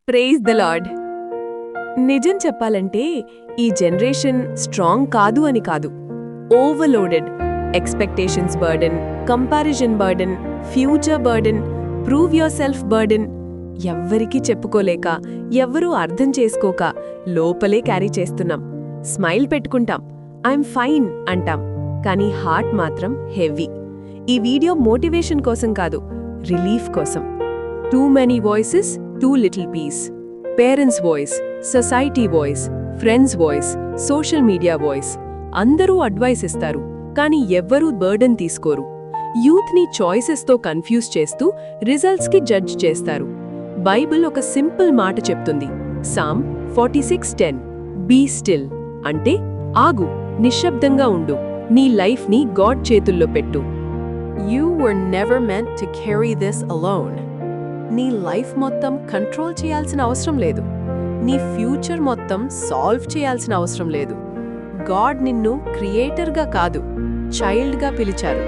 Praise the lord. నిజం చెప్పాలంటే ఈ జనరేషన్ స్ట్రాంగ్ కాదు అని కాదు, overloaded. Expectations burden, comparison burden, future burden, prove your self burden. ఎవ్వరికీ చెప్పుకోలేక, ఎవ్వరూ అర్థం చేసుకోక లోపలే క్యారీ చేస్తున్నాం. స్మైల్ పెట్టుకుంటాం, ఐఎమ్ ఫైన్ అంటాం, కానీ హార్ట్ మాత్రం హెవీ. ఈ వీడియో మోటివేషన్ కోసం కాదు, రిలీఫ్ కోసం. Too many voices, too little peace. Parents voice, society voice, friends voice, social media voice. అందరూ అడ్వైస్ ఇస్తారు, కానీ ఎవ్వరూ బర్డెన్ తీసుకోరు. యూత్ని చాయిసెస్తో కన్ఫ్యూజ్ చేస్తూ రిజల్ట్స్కి జడ్జ్ చేస్తారు. బైబిల్ ఒక సింపుల్ మాట చెప్తుంది, సామ్ 46:10, బీ స్టిల్ అంటే ఆగు, నిశ్శబ్దంగా ఉండు, నీ లైఫ్ని గాడ్ చేతుల్లో పెట్టు. You were never meant to carry this alone. నీ లైఫ్ మొత్తం కంట్రోల్ చేయాల్సిన అవసరం లేదు. నీ ఫ్యూచర్ మొత్తం సాల్వ్ చేయాల్సిన అవసరం లేదు. గాడ్ నిన్ను క్రియేటర్గా కాదు, చైల్డ్గా పిలిచారు.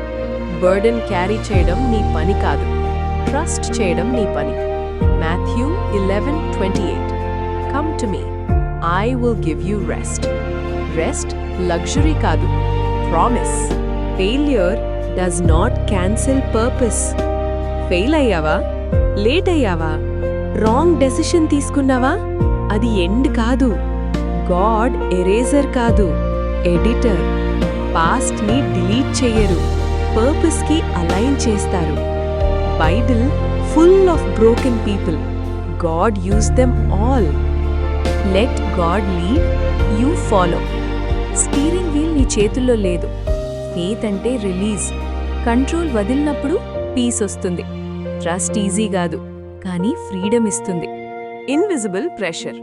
బర్డెన్ క్యారీ చేయడం నీ పని కాదు, ట్రస్ట్ చేయడం నీ పని. Matthew 11:28. Come to me, I will give you rest. Rest luxury కాదు, promise. Failure does not cancel purpose. Fail అయ్యావా, లేట్ అయ్యావా, రాంగ్ డెసిషన్ తీసుకున్నావా, అది ఎండ్ కాదు. గాడ్ ఎరేజర్ కాదు, ఎడిటర్. పాస్ట్ని డిలీట్ చెయ్యరు, పర్పస్కి అలైన్ చేస్తారు. Bible full of broken people. God use them all. Let God lead, you follow. Steering wheel నీ చేతుల్లో లేదు. ఫెయిత్ అంటే రిలీజ్. కంట్రోల్ వదిలినప్పుడు పీస్ వస్తుంది. ట్రస్ట్ ఈజీ కాదు, కానీ ఫ్రీడమ్ ఇస్తుంది. Invisible pressure.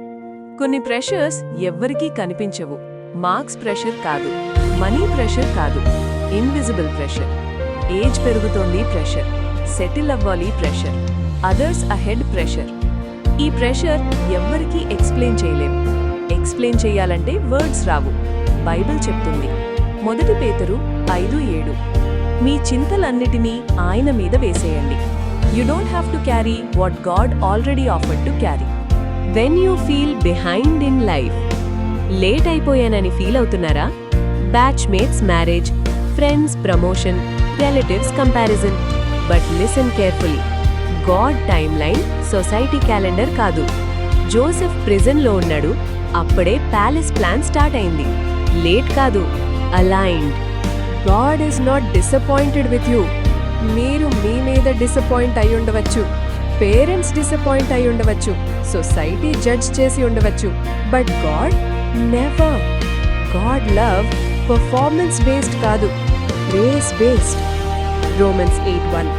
కొన్ని ప్రెషర్స్ ఎవ్వరికీ కనిపించవు. మార్క్స్ ప్రెషర్ కాదు, మనీ ప్రెషర్ కాదు, ఇన్విజిబుల్ ప్రెషర్. ఏజ్ పెరుగుతోంది ప్రెషర్, సెటిల్ అవ్వాలి ప్రెషర్, అదర్స్ అహెడ్ ప్రెషర్. ఈ ప్రెషర్ ఎవ్వరికీ ఎక్స్ప్లెయిన్ చేయలేం. ఎక్స్ప్లెయిన్ చేయాలంటే వర్డ్స్ రావు. బైబిల్ చెప్తుంది, 1 పేతురు 5:7, మీ చింతలన్నిటినీ ఆయన మీద వేసేయండి. You don't have to carry what God already offered to carry. When you feel behind in life, late అయిపోయానని ఫీల్ అవుతున్నారా? Batchmates marriage, friends promotion, relatives comparison. But listen carefully, God timeline society calendar కాదు. Joseph ప్రిజన్లో ఉన్నాడు, అప్పుడే palace plan start అయింది. Late కాదు, aligned. God is not disappointed with you. మీరు మీ మీద డిసప్పాయింట్ అయి ఉండవచ్చు, పేరెంట్స్ డిసప్పాయింట్ అయి ఉండవచ్చు, సొసైటీ జడ్జ్ చేసి ఉండవచ్చు, but God never. God love performance based కాదు, గ్రేస్ బేస్డ్. రోమన్స్ 8:1.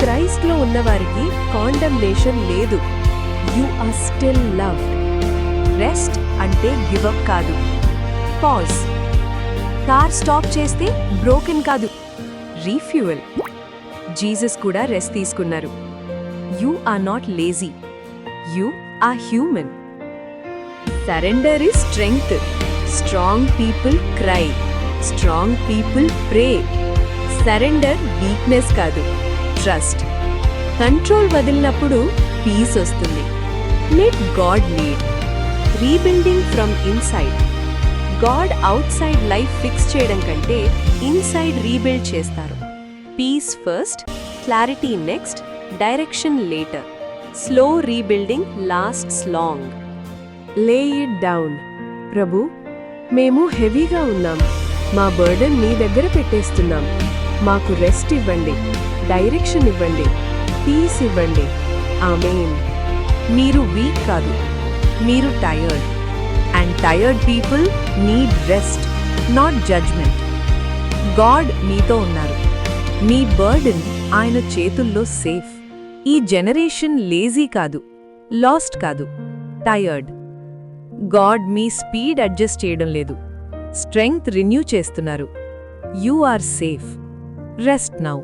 క్రైస్ట్లో ఉన్నవారికి కాండమ్నేషన్ లేదు. You are still loved. Rest అంటే గివప్ కాదు, పాజ్. కార్ స్టాప్ చేస్తే బ్రోకెన్ కాదు, రీఫ్యూయల్. జీసస్ కూడా రెస్ట్ తీసుకున్నారు. You are not lazy, you are human. Surrender is strength. Strong people cry, strong people pray. Surrender weakness కాదు, trust. Control వదిలినప్పుడు peace వస్తుంది. Let God lead. Rebuilding from inside. God out side life fix చేయడం కంటే inside rebuild చేస్తారు. Peace first, clarity next, direction later. Slow rebuilding lasts long. Lay it down. ప్రభు, మేము హెవీగా ఉన్నాం, మా బర్డెన్ మీ దగ్గర పెట్టేస్తున్నాం. మాకు రెస్ట్ ఇవ్వండి, డైరెక్షన్ ఇవ్వండి, పీస్ ఇవ్వండి. ఆమేన్. మీరు వీక్ కాదు, మీరు tired. And tired people need rest, not judgement. God మీతో ఉన్నారు. మీ బర్డెన్ ఆయన చేతుల్లో సేఫ్. ఈ జనరేషన్ లేజీ కాదు, లాస్ట్ కాదు, టయర్డ్. గాడ్ మీ స్పీడ్ అడ్జస్ట్ చేయడం లేదు, స్ట్రెంగ్త్ రిన్యూ చేస్తున్నారు. You are safe. Rest now.